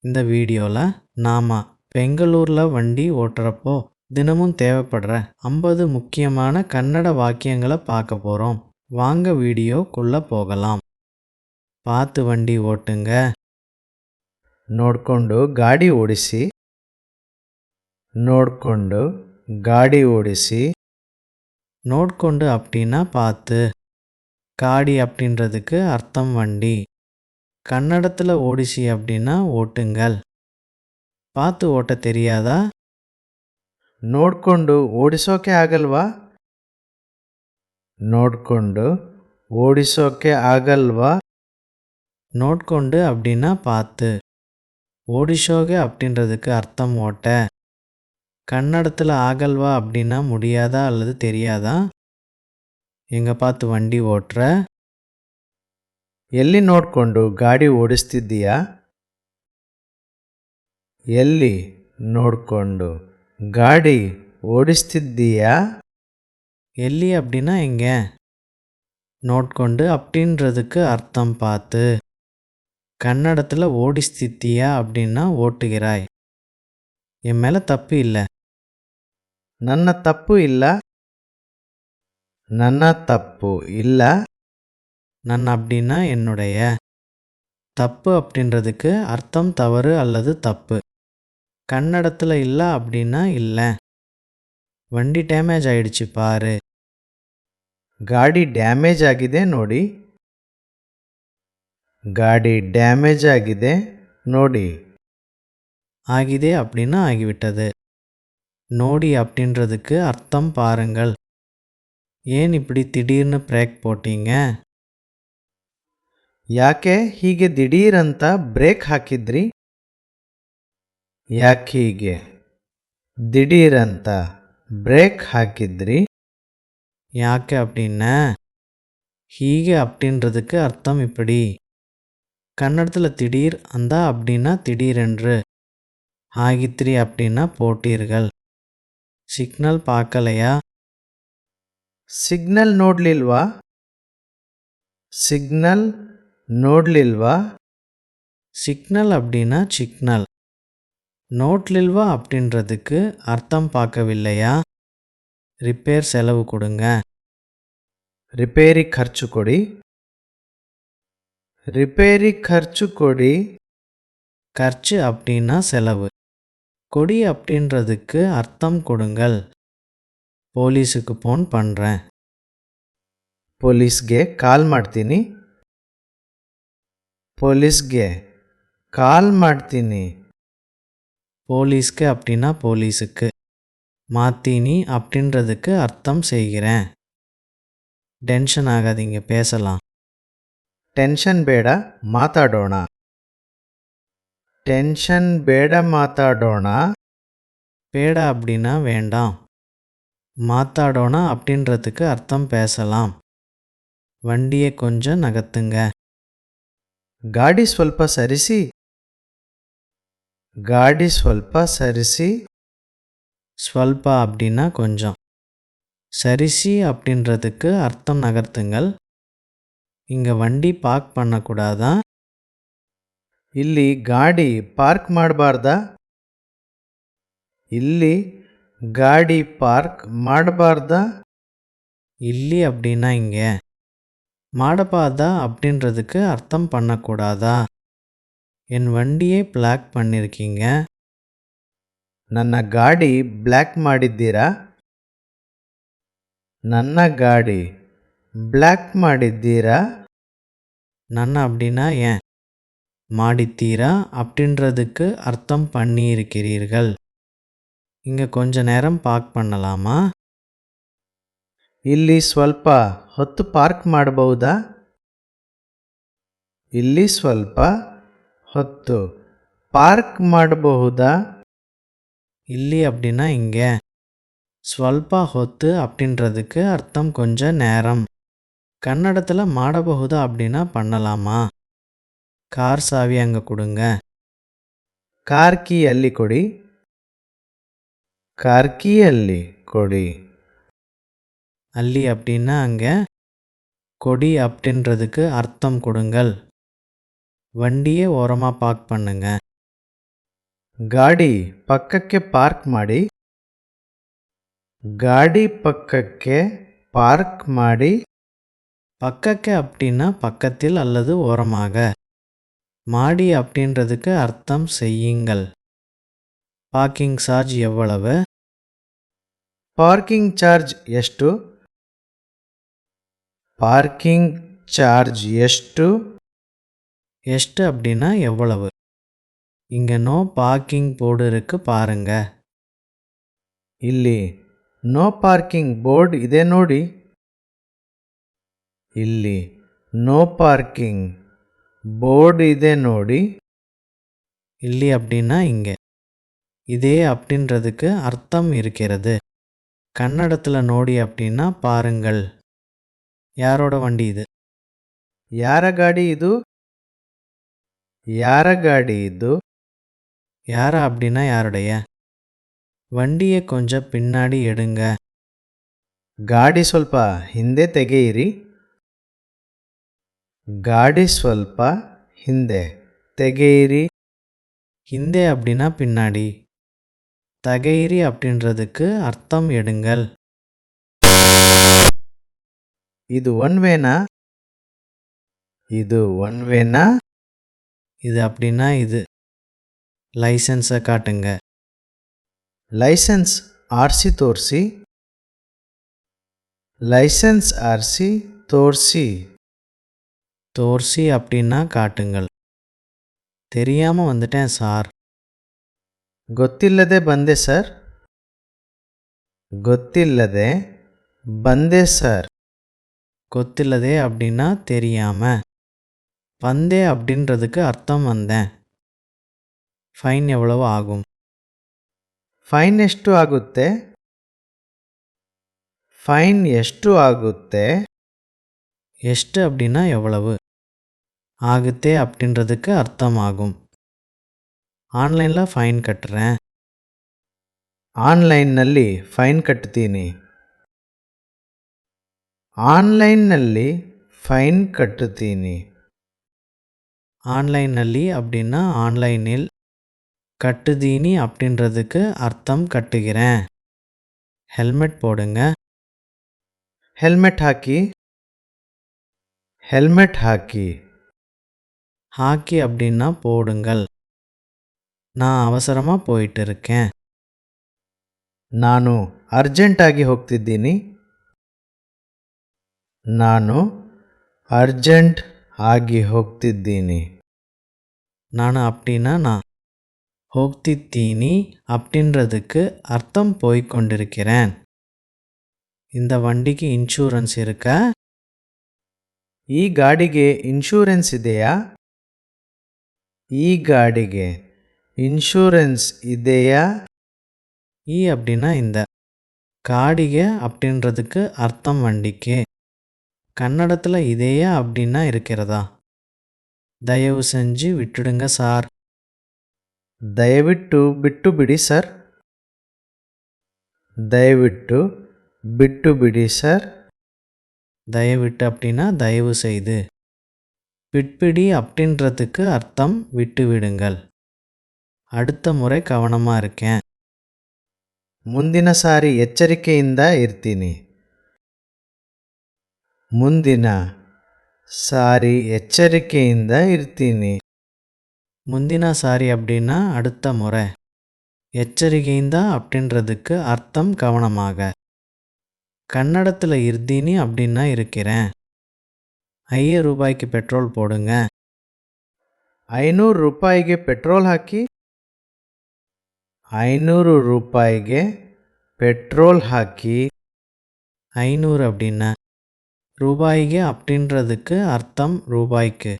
இந்த வீடியோவில் நாம் பெங்களூரில் வண்டி ஓட்டுறப்போ தினமும் தேவைப்படுற 50 முக்கியமான கன்னட வாக்கியங்களை பார்க்க போகிறோம். வாங்க வீடியோக்குள்ளே போகலாம். பார்த்து வண்டி ஓட்டுங்க. ನೋಡ್ಕೊಂಡು ಗಾಡಿ ಓಡಿಸಿ. ನೋಡ್ಕೊಂಡು ಗಾಡಿ ಓಡಿಸಿ. நோட்கொண்டு அப்படின்னா பார்த்து, காடி அப்படின்றதுக்கு அர்த்தம் வண்டி, கன்னடத்தில் ஓடிசி அப்படின்னா ஓட்டுங்கள். பார்த்து ஓட்ட தெரியாதா? ನೋಡ್ಕೊಂಡು ಓಡಿಸೋಕೆ ಆಗಲ್ವಾ? ನೋಡ್ಕೊಂಡು ಓಡಿಸೋಕೆ ಆಗಲ್ವಾ? நோட்கொண்டு அப்படின்னா பார்த்து, ஓடிஷோகே அப்படின்றதுக்கு அர்த்தம் ஓட்ட, கன்னடத்தில் ஆகல்வா அப்படின்னா முடியாதா அல்லது தெரியாதா? எங்கே பார்த்து வண்டி ஓட்டுற? ಎಲ್ಲಿ ನೋಡ್ಕೊಂಡು ಗಾಡಿ ಓಡಿಸ್ತಿದ್ದೀಯಾ? ಎಲ್ಲಿ ನೋಡ್ಕೊಂಡು ಗಾಡಿ ஓடிஸ்தித்தியா? எல்லி அப்படின்னா எங்கே? நோட்கொண்டு அப்படின்றதுக்கு அர்த்தம் பார்த்து, கன்னடத்தில் ஓடிஸ்தித்தியா அப்படின்னா ஓட்டுகிறாய். என் மேலே தப்பு இல்லை. ನನ್ನ ತಪ್ಪು ಇಲ್ಲ. ನನ್ನ ತಪ್ಪು ಇಲ್ಲ. நன் அப்படின்னா என்னுடைய. தப்பு அப்படின்றதுக்கு அர்த்தம் தவறு அல்லது தப்பு. கன்னடத்தில் இல்லை அப்படின்னா இல்லை. வண்டி டேமேஜ் ஆயிடுச்சு பாரு. ಗಾಡಿ ಡ್ಯಾಮೇಜ್ ಆಗಿದೆ ನೋಡಿ. ಗಾಡಿ ಡ್ಯಾಮೇಜ್ ಆಗಿದೆ ನೋಡಿ. ஆகிதே அப்படின்னா ஆகிவிட்டது. நோடி அப்படின்றதுக்கு அர்த்தம் பாருங்கள். ஏன் இப்படி திடீர்னு பிரேக் போட்டீங்க? ಯಾಕೆ ಹೀಗೆ ದಿಢೀರಂತ ಬ್ರೇಕ್ ಹಾಕಿದ್ರಿ? ಯಾಕೆ ಹೀಗೆ ದಿಢೀರಂತ ಬ್ರೇಕ್ ಹಾಕಿದ್ರಿ? யாக்கே அப்படின்னா ஹீகே அப்படின்றதுக்கு அர்த்தம் இப்படி. கன்னடத்தில் திடீர் அந்த அப்படின்னா திடீரென்று. ஆகித்ரி அப்படின்னா போட்டீர்கள். சிக்னல் பார்க்கலையா? ಸಿಗ್ನಲ್ ನೋಡ್ಲಿಲ್ವಾ? ಸಿಗ್ನಲ್ ನೋಡ್ಲಿಲ್ವಾ? சிக்னல் அப்படின்னா சிக்னல். நோட்லில்வா அப்படின்றதுக்கு அர்த்தம் பார்க்கவில்லையா? ரிப்பேர் செலவு கொடுங்க. ರಿಪೇರಿ ಖರ್ಚು ಕೊಡಿ. ರಿಪೇರಿ ಖರ್ಚು ಕೊಡಿ. கர்ச்சு அப்படின்னா செலவு. கொடி அப்படின்றதுக்கு அர்த்தம் கொடுங்கள். போலீஸுக்கு ஃபோன் பண்ணுறேன். ಪೊಲೀಸ್ಗೆ ಕಾಲ್ ಮಾಡ್ತೀನಿ. ಪೊಲೀಸ್ಗೆ ಕಾಲ್ ಮಾಡ್ತೀನಿ. போலீஸ்க்கு அப்படின்னா போலீஸுக்கு. மாத்தினி அப்படின்றதுக்கு அர்த்தம் செய்கிறேன். டென்ஷன் ஆகாதீங்க, பேசலாம். ಟೆನ್ಷನ್ ಬೇಡ, ಮಾತಾಡೋಣ. ಟೆನ್ಷನ್ ಬೇಡ, ಮಾತಾಡೋಣ. பேட அப்படின்னா வேண்டாம். மாத்தாடோனா அப்படின்றதுக்கு அர்த்தம் பேசலாம். வண்டியை கொஞ்சம் நகர்த்துங்க. ಗಾಡಿ ಸ್ವಲ್ಪ ಸರಿಸಿ. ಗಾಡಿ ಸ್ವಲ್ಪ ಸರಿಸಿ. ஸ்வல்பா அப்படின்னா கொஞ்சம். சரிசி அப்படின்றதுக்கு அர்த்தம் நகர்த்துங்கள். இங்கே வண்டி பார்க் பண்ணக்கூடாதா? ಇಲ್ಲಿ ಗಾಡಿ ಪಾರ್ಕ್ ಮಾಡಬಾರ್ದಾ? ಇಲ್ಲಿ ಗಾಡಿ ಪಾರ್ಕ್ ಮಾಡಬಾರ್ದಾ? இல்லி அப்படின்னா இங்கே. மாடப்பாதா அப்படின்றதுக்கு அர்த்தம் பண்ணக்கூடாதா? என் வண்டியை பிளாக் பண்ணியிருக்கீங்க. ನನ್ನ ಗಾಡಿ ಬ್ಲ್ಯಾಕ್ ಮಾಡಿದ್ದೀರಾ? ನನ್ನ ಗಾಡಿ ಬ್ಲ್ಯಾಕ್ ಮಾಡಿದ್ದೀರಾ? நன்ன அப்படின்னா ஏன். மாடித்தீரா அப்படின்றதுக்கு அர்த்தம் பண்ணியிருக்கிறீர்கள். இங்கே கொஞ்ச நேரம் பார்க் பண்ணலாமா? ಇಲ್ಲಿ ಸ್ವಲ್ಪ ಹೊತ್ತು ಪಾರ್ಕ್ ಮಾಡಬಹುದಾ? ಇಲ್ಲಿ ಸ್ವಲ್ಪ ಹೊತ್ತು ಪಾರ್ಕ್ ಮಾಡಬಹುದಾ? இல்லி அப்படின்னா இங்கே. ஸ்வல்பா ஹொத்து அப்படின்றதுக்கு அர்த்தம் கொஞ்ச நேரம். கன்னடத்தில் மாடಬಹುதா அப்படின்னா பண்ணலாமா? கார் சாவி அங்கே கொடுங்க. ಕಾರ್ ಕೀ ಅಲ್ಲಿ ಕೊಡಿ. ಕಾರ್ ಕೀ ಅಲ್ಲಿ ಕೊಡಿ. அல்லி அப்படின்னா அங்கே. கொடி அப்படின்றதுக்கு அர்த்தம் கொடுங்கள். வண்டியை ஓரமாக பார்க் பண்ணுங்க. ಗಾಡಿ ಪಕ್ಕಕ್ಕೆ ಪಾರ್ಕ್ ಮಾಡಿ. ಗಾಡಿ ಪಕ್ಕಕ್ಕೆ ಪಾರ್ಕ್ ಮಾಡಿ. பக்கக்க அப்படின்னா பக்கத்தில் அல்லது ஓரமாக. மாடி அப்படின்றதுக்கு அர்த்தம் செய்யுங்கள். பார்க்கிங் சார்ஜ் எவ்வளவு? ಪಾರ್ಕಿಂಗ್ ಚಾರ್ಜ್ ಎಷ್ಟು? ಪಾರ್ಕಿಂಗ್ ಚಾರ್ಜ್ ಎಷ್ಟು? ಎಷ್ಟು அப்படின்னா எவ்வளவு. இங்கே நோ பார்க்கிங் போர்டு இருக்கு பாருங்க. ಇಲ್ಲಿ ನೋ ಪಾರ್ಕಿಂಗ್ ಬೋರ್ಡ್ ಇದೆ ನೋಡಿ. ಇಲ್ಲಿ ನೋ ಪಾರ್ಕಿಂಗ್ ಬೋರ್ಡ್ ಇದೆ ನೋಡಿ. இல்லை அப்படின்னா இங்கே. இதே அப்படின்றதுக்கு அர்த்தம் இருக்கிறது. கன்னடத்தில் நோடி அப்படின்னா பாருங்கள். யாரோட வண்டி இது? ಯಾರ ಗಾಡಿ ಇದು? ಯಾರ ಗಾಡಿ ಇದು? யாரா அப்படின்னா யாருடைய. வண்டியை கொஞ்சம் பின்னாடி எடுங்க. ಗಾಡಿ ಸ್ವಲ್ಪ ಹಿಂದೆ ತೆಗೆಯಿರಿ. ಗಾಡಿ ಸ್ವಲ್ಪ ಹಿಂದೆ ತೆಗೆಯಿರಿ. ஹிந்தே அப்படின்னா பின்னாடி. தகைரி அப்படின்றதுக்கு அர்த்தம் எடுங்கள். ಇದು ಒನ್ ವೇನಾ? ಇದು ಒನ್ ವೇನಾ? இது அப்படின்னா இது. லைசன்ஸை காட்டுங்க. ಲೈಸೆನ್ಸ್ ಆರ್ಸಿ ತೋರಿಸಿ. ಲೈಸೆನ್ಸ್ ಆರ್ಸಿ ತೋರಿಸಿ. தோர்சி அப்படின்னா காட்டுங்கள். தெரியாமல் வந்துட்டேன் சார். ಗೊತ್ತಿಲ್ಲದೆ ಬಂದೆ ಸರ್. ಗೊತ್ತಿಲ್ಲದೆ ಬಂದೆ ಸರ್. கொத்தில்லதே அப்படின்னா தெரியாம. வந்தே அப்படின்றதுக்கு அர்த்தம் வந்தேன். ஃபைன் எவ்வளவு ஆகும்? ಫೈನ್ ಎಷ್ಟು ಆಗುತ್ತೆ? ಫೈನ್ ಎಷ್ಟು ಆಗುತ್ತೆ? எஷ்டு அப்படின்னா எவ்வளவு. ஆகுத்தே அப்படின்றதுக்கு அர்த்தம் ஆகும். ஆன்லைனில் ஃபைன் கட்டுறேன். ಆನ್ಲೈನ್ನಲ್ಲಿ ಫೈನ್ ಕಟ್ತೀನಿ. ಆನ್ಲೈನ್ನಲ್ಲಿ ಫೈನ್ ಕಟ್ಟುತ್ತೀನಿ. ஆன்லைನಲ್ಲಿ அப்படின்னா ஆன்லைனில். கட்டுதீனி அப்படின்றதுக்கு அர்த்தம் கட்டுகிறேன். ஹெல்மெட் போடுங்க. ಹೆಲ್ಮೆಟ್ ಹಾಕಿ. ಹೆಲ್ಮೆಟ್ ಹಾಕಿ. ஹாக்கி அப்படின்னா போடுங்கள். நான் அவசரமாக போயிட்டு இருக்கேன். ನಾನು ಅರ್ಜೆಂಟಾಗಿ ಹೋಗ್ತಿದ್ದೀನಿ. ನಾನು ಅರ್ಜೆಂಟ್ ಆಗಿ ಹೋಗ್ತಿದ್ದೀನಿ. நான் அப்படின்னா நான். ஹோக்தித்தீனி அப்படின்றதுக்கு அர்த்தம் போய்கொண்டிருக்கிறேன். இந்த வண்டிக்கு இன்சூரன்ஸ் இருக்கா? ಈ ಗಾಡಿಗೆ ಇನ್ಶೂರೆನ್ಸ್ ಇದೆಯಾ? ಈ ಗಾಡಿಗೆ ಇನ್ಶೂರೆನ್ಸ್ ಇದೆಯಾ? ஈ அப்படின்னா இந்த. காடிகை அப்படின்றதுக்கு அர்த்தம் வண்டிக்கு. கன்னடத்தில் இதேயா அப்படின்னா இருக்கிறதா? தயவு செஞ்சு விட்டுடுங்க சார். ದಯವಿಟ್ಟು ಬಿಟ್ಟು ಬಿಡಿ ಸರ್. ದಯವಿಟ್ಟು ಬಿಟ್ಟು ಬಿಡಿ ಸರ್. தயவிட்டு அப்படின்னா தயவு செய்து. விட்பிடி அப்படின்றதுக்கு அர்த்தம் விட்டு விடுங்கள். அடுத்த முறை கவனமாக இருக்கேன். ಮುಂದಿನ ಸಾರಿ ಎಚ್ಚರಿಕೆಯಿಂದ ಇರ್ತೀನಿ. ಮುಂದಿನ ಸಾರಿ ಎಚ್ಚರಿಕೆಯಿಂದ ಇರ್ತೀನಿ. முந்தின சாரி அப்படின்னா அடுத்த முறை. எச்சரிக்கைந்தா அப்படின்றதுக்கு அர்த்தம் கவனமாக. கன்னடத்தில் இருந்தீனி அப்படின்னா இருக்கிறேன். 5 ரூபாய்க்கு பெட்ரோல் போடுங்க. 500 ರೂಪಾಯಿಗೆ ಪೆಟ್ರೋಲ್ ಹಾಕಿ. 500 ರೂಪಾಯಿಗೆ ಪೆಟ್ರೋಲ್ ಹಾಕಿ. 500 அப்படின்னா ரூபாய்க்கு அப்படின்றதுக்கு அர்த்தம் ரூபாய்க்கு.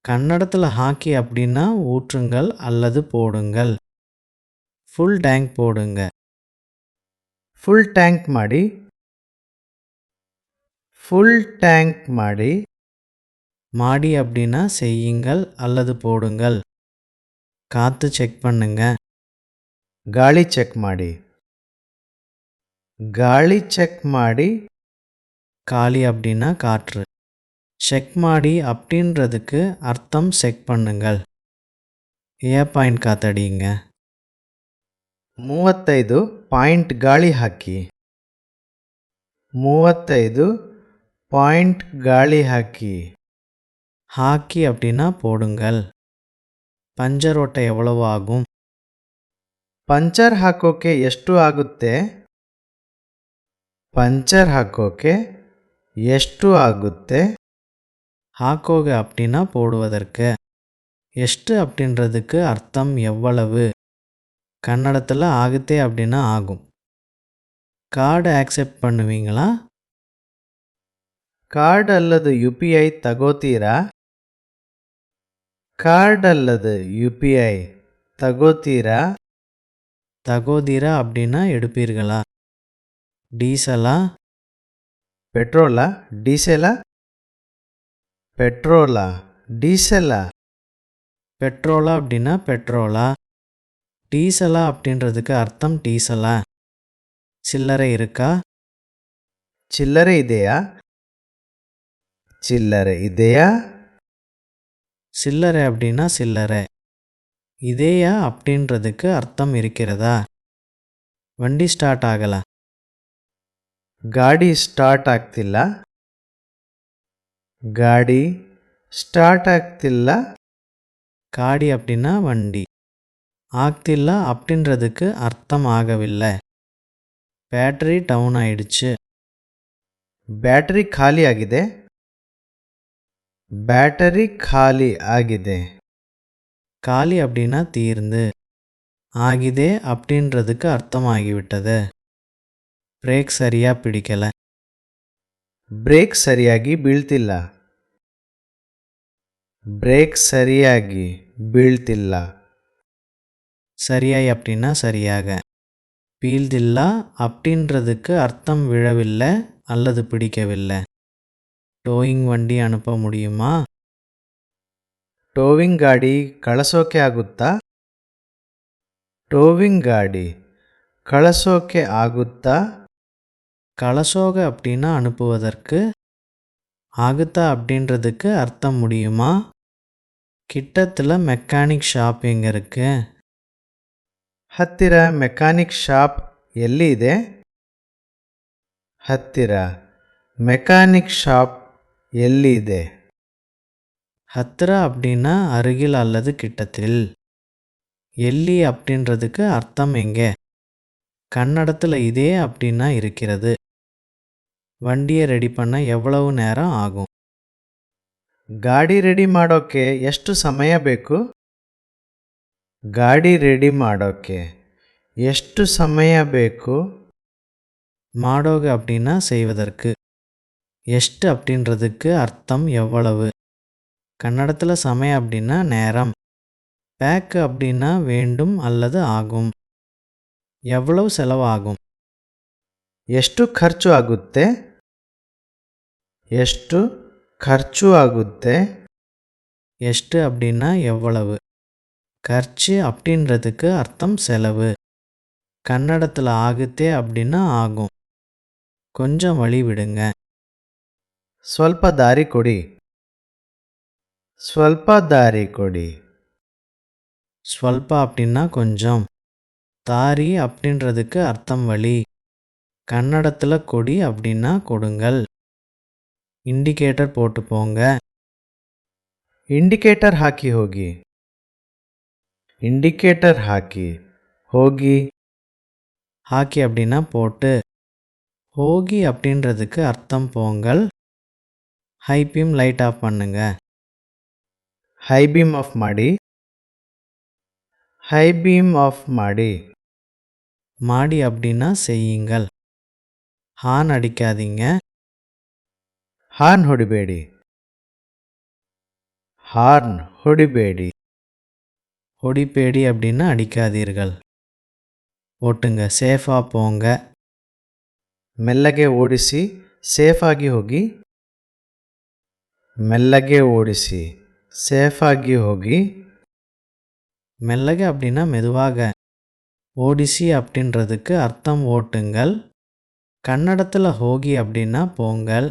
கன்னடத்தில் ஹாக்கி அப்படின்னா ஊற்றுங்கள் அல்லது போடுங்கள். ஃபுல் டேங்க் போடுங்க. ಫುಲ್ ಟ್ಯಾಂಕ್ ಮಾಡಿ. ಫುಲ್ ಟ್ಯಾಂಕ್ ಮಾಡಿ. மாடி அப்படின்னா செய்யுங்கள் அல்லது போடுங்கள். காற்று செக் பண்ணுங்க. ಗಾಳಿ ಚೆಕ್ ಮಾಡಿ. ಗಾಳಿ ಚೆಕ್ ಮಾಡಿ. காலி அப்படின்னா காற்று. செக் மாடி அப்படின்றதுக்கு அர்த்தம் செக் பண்ணுங்கள். A point ಕಾತಡಿங்க. 35 ಪಾಯಿಂಟ್ ಗಾಳಿ ಹಾಕಿ. 35 ಪಾಯಿಂಟ್ ಗಾಳಿ ಹಾಕಿ. ஹாக்கி அப்படின்னா போடுங்கள். பஞ்சர் ஓட்ட எவ்வளவு ஆகும்? ಪಂಚರ್ ಹಾಕೋಕೆ ಎಷ್ಟು ಆಗುತ್ತೆ? ಪಂಚರ್ ಹಾಕೋಕೆ ಎಷ್ಟು ಆಗುತ್ತೆ? ஹாக்கோக அப்படின்னா போடுவதற்கு. எஷ்டு அப்படின்றதுக்கு அர்த்தம் எவ்வளவு. கன்னடத்தில் ஆகுத்தே அப்படின்னா ஆகும். கார்டு ஆக்செப்ட் பண்ணுவீங்களா? ಕಾರ್ಡ್ ಅಲ್ಲದು UPI ತಗೋತೀರಾ? ಕಾರ್ಡ್ ಅಲ್ಲದು UPI ತಗೋತೀರಾ? தகோதீரா அப்படின்னா எடுப்பீர்களா? டீசலா? ಪೆಟ್ರೋಲಾ ಡೀಸೆಲಾ? ಪೆಟ್ರೋಲಾ ಡೀಸೆಲಾ? பெட்ரோலா அப்படின்னா பெட்ரோலா. டீசலா அப்படின்றதுக்கு அர்த்தம் டீசலா. சில்லறை இருக்கா? ಚಿಲ್ಲರೆ ಇದೆಯಾ? ಚಿಲ್ಲರೆ ಇದೆಯಾ? சில்லறை அப்படின்னா சில்லறை. இதேயா அப்படின்றதுக்கு அர்த்தம் இருக்கிறதா? வண்டி ஸ்டார்ட் ஆகல. ಗಾಡಿ ಸ್ಟಾರ್ಟ್ ಆಗ್ತಿಲ್ಲ. ಗಾಡಿ ಸ್ಟಾರ್ಟ್ ಆಗ್ತಿಲ್ಲ. காடி அப்படின்னா வண்டி. ஆக்தில்லா அப்படின்றதுக்கு அர்த்தம் ஆகவில்லை. பேட்டரி டவுன் ஆயிடுச்சு. ಬ್ಯಾಟರಿ ಖಾಲಿ ಆಗಿದೆ. ಬ್ಯಾಟರಿ ಖಾಲಿ ಆಗಿದೆ. காலி அப்படின்னா தீர்ந்து. ஆகிதே அப்படின்றதுக்கு அர்த்தமாகிவிட்டது. பிரேக் சரியா பிடிக்கல. ಬ್ರೇಕ್ ಸರಿಯಾಗಿ ಬೀಳ್ತಿಲ್ಲ. ಬ್ರೇಕ್ ಸರಿಯಾಗಿ ಬೀಳ್ತಿಲ್ಲ. சரியாய் அப்படின்னா சரியாக. பீல்தில்லா அப்படின்றதுக்கு அர்த்தம் விழவில்லை அல்லது பிடிக்கவில்லை. டோயிங் வண்டி அனுப்ப முடியுமா? ಟೋವಿಂಗ್ ಗಾಡಿ ಕಳಿಸೋಕೆ ಆಗುತ್ತಾ? ಟೋವಿಂಗ್ ಗಾಡಿ ಕಳಿಸೋಕೆ ಆಗುತ್ತಾ? கலசோக அப்படின்னா அனுப்புவதற்கு. ஆகுத்தா அப்படின்றதுக்கு அர்த்தம் முடியுமா? கிட்டத்தில் மெக்கானிக் ஷாப் எங்கே இருக்கு? ಹತ್ತಿರ ಮೆಕ್ಯಾನಿಕ್ ಶಾಪ್ ಎಲ್ಲಿ ಇದೆ? ಹತ್ತಿರ மெக்கானிக் ஷாப் எಲ್ಲಿ ಇದೆ? ஹத்திரா அப்படின்னா அருகில் அல்லது கிட்டத்தில். எல்லி அப்படின்றதுக்கு அர்த்தம் எங்கே? கன்னடத்தில் இதே அப்படின்னா இருக்கிறது. வண்டியை ரெடி பண்ண எவ்வளவு நேரம் ஆகும்? ಗಾಡಿ ರೆಡಿ ಮಾಡೋಕ್ಕೆ ಎಷ್ಟು ಸಮಯ ಬೇಕು? ಗಾಡಿ ರೆಡಿ ಮಾಡೋಕ್ಕೆ ಎಷ್ಟು ಸಮಯ ಬೇಕು? மாடோக அப்படின்னா செய்வதற்கு. எஷ்டு அப்படின்றதுக்கு அர்த்தம் எவ்வளவு. கன்னடத்தில் சமயம் அப்படின்னா நேரம். பேக்கு அப்படின்னா வேண்டும் அல்லது ஆகும். எவ்வளவு செலவாகும்? ಎಷ್ಟು ಖರ್ಚು ಆಗುತ್ತೆ? ಎಷ್ಟು ಖರ್ಚು ಆಗುತ್ತೆ? எஷ்டு அப்படின்னா எவ்வளவு. கர்ச்சு அப்படின்றதுக்கு அர்த்தம் செலவு. கன்னடத்தில் ஆகுத்தே அப்படின்னா ஆகும். கொஞ்சம் வழி விடுங்க. ಸ್ವಲ್ಪ ದಾರಿ ಕೊಡಿ. ಸ್ವಲ್ಪ ದಾರಿ ಕೊಡಿ. ஸ்வல்பா அப்படின்னா கொஞ்சம். தாரி அப்படின்றதுக்கு அர்த்தம் வழி. கன்னடத்தில் கொடி அப்படின்னா கொடுங்கள். இண்டிகேட்டர் போட்டு போங்க. ಇಂಡಿಕೇಟರ್ ಹಾಕಿ ಹೋಗಿ. ಇಂಡಿಕೇಟರ್ ಹಾಕಿ ಹೋಗಿ. ஹாக்கி அப்படின்னா போட்டு. ஹோகி அப்படின்றதுக்கு அர்த்தம் போங்கள். ஹை பீம் லைட் ஆஃப் பண்ணுங்க. ಹೈ ಬೀಮ್ ಆಫ್ ಮಾಡಿ. ಹೈ ಬೀಮ್ ಆಫ್ ಮಾಡಿ. மாடி அப்படின்னா செய்யுங்கள். ஹார்ன் அடிக்காதீங்க. ಹಾರ್ನ್ ಹೊಡಿಬೇಡಿ. ಹಾರ್ನ್ ಹೊಡಿಬೇಡಿ. ஒடிப்பேடி அப்படின்னா அடிக்காதீர்கள். ஓட்டுங்க. சேஃபாக போங்க. ಮೆಲ್ಲಗೆ ಓಡಿಸಿ ಸೇಫಾಗಿ ಹೋಗಿ. ಮೆಲ್ಲಗೆ ಓಡಿಸಿ ಸೇಫಾಗಿ ಹೋಗಿ. மெல்லக அப்படின்னா மெதுவாக. ஓடிசி அப்படின்றதுக்கு அர்த்தம் ஓட்டுங்கள். கன்னடத்தில் ஹோகி அப்படின்னா போங்கள்.